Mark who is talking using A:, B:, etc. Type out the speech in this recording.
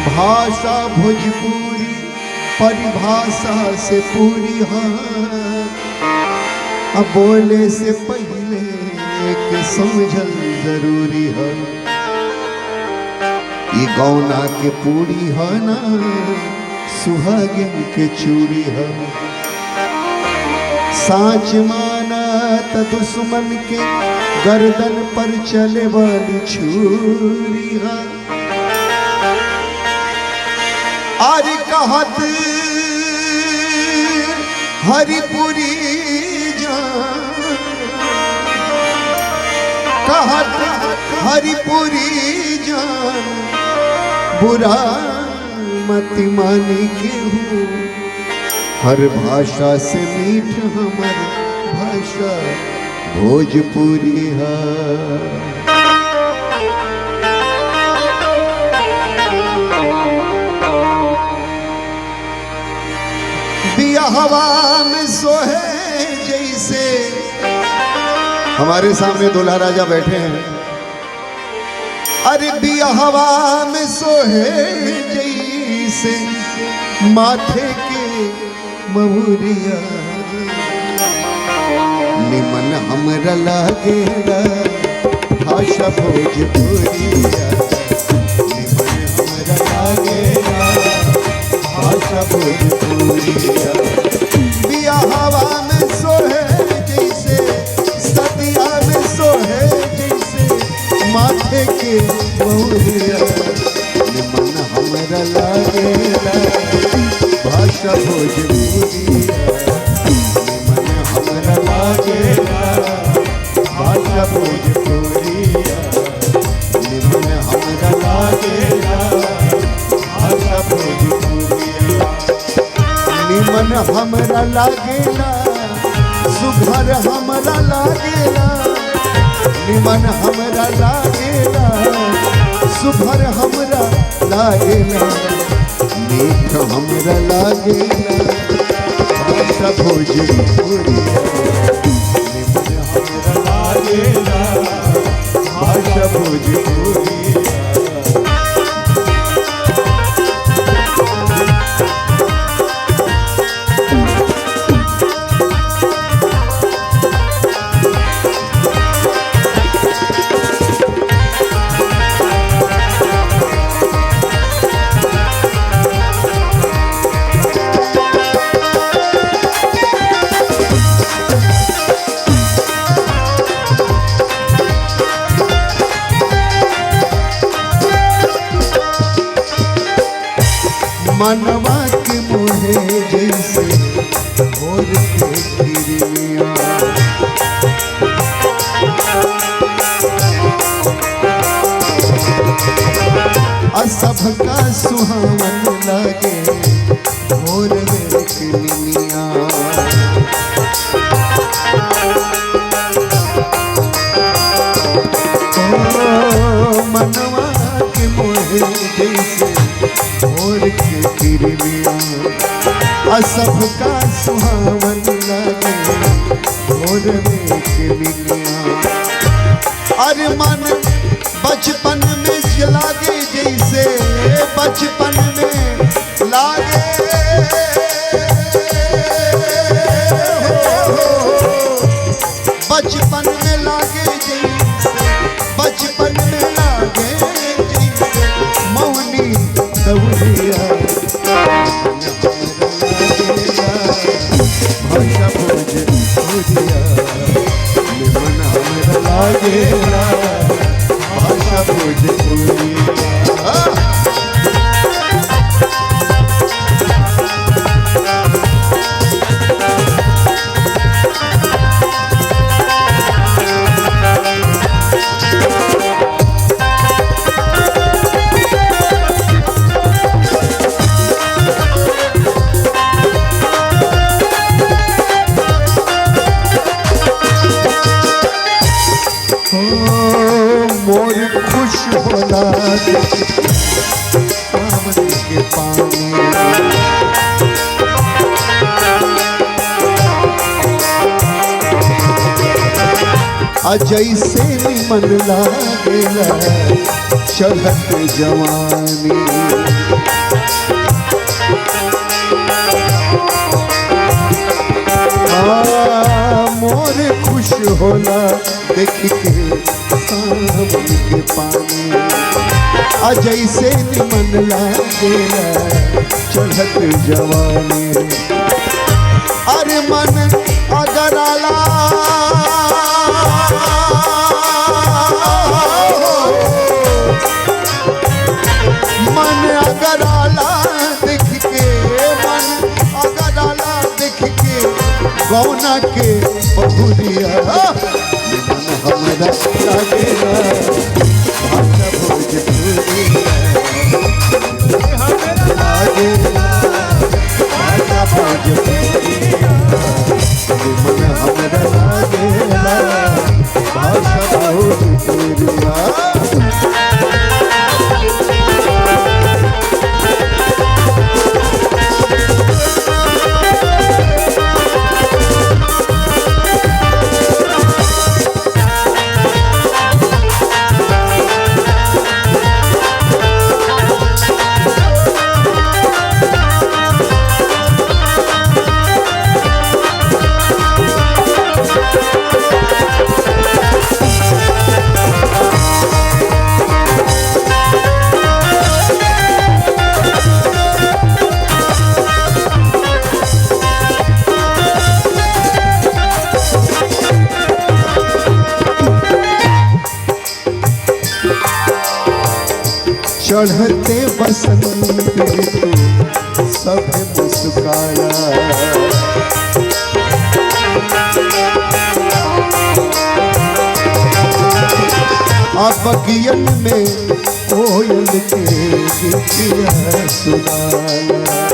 A: भाषा भोजपुरी परिभाषा से पूरी है, अब बोले से पहले एक समझल जरूरी है। ये गौना के पूरी है ना सुहागिन के चूड़ी है। साच माना त दुश्मन के गर्दन पर चले वाली छुरी है। आज कहत हरिपुरी जान, कहत हरिपुरी जान, बुरा मत मानी के हूँ। हर भाषा से मीठ हमर भाषा भोजपुरी है। हवा में सोहे जैसे, हमारे सामने दूल्हा राजा बैठे हैं। अरे बिया हवा में सोहे जैसे माथे के महुरिया, निमन हमरा लागेला भाषा भोजपुरिया। निमन हमरा लागेला भाषा भोजपुरिया। बिया हवा में सोहे जैसे, सदिया में सोहे जैसे माथे के बहुरिया। निमन हमरा लागेला भाषा भोजपुरिया। निमन हमरा लागेला भाषा भोजपुरिया। निमन हमरा लागेला भाषा भोजपुरिया। निमन हमरा लागेला सुघर हमरा लागेला। निमन हमरा लागेला सुघर हमरा लागेला। मीठ हमरा लागेला भाषा भोजपुरिया। निमन हमरा लागेला भाषा भोजपुरिया। मनवा के मोहे जैसे भोर के किरनिया। सबका सुहावन लागे भोर में किरनिया। मनवा के मोहे जैसे भोर के किरनिया। सबका सुहावन लागे भोर में किरनिया। अरे मन बचपन में लागे जैसे, बचपन में लागे बचपन में लागे जैसे, बचपन में लागे जैसे मौनी दौड़िया। भाषा भोजपुरिया। निमन हमरा लागेला भाषा भोजपुरिया। मोर खुश होला सावन के पानी। जैसे निमन लागेला चढ़त जवानी। होला देख के सावन के पानी। आ जैसे निमन लागेला चढ़त जवानी। अरे मन अगर आला मन अगर आला देख के, मन अगर आला देख के गौना के बहुरिया। मन हमरा लागेला भाषा भोजपुरिया, लागेला भाषा भोजपुरिया। मन हमरा लागेला भाषा भोजपुरिया। चढ़ते बसंत ऋतु सब मुस्कारा। अब बगियन में कोयल के गीतिया सुनाला।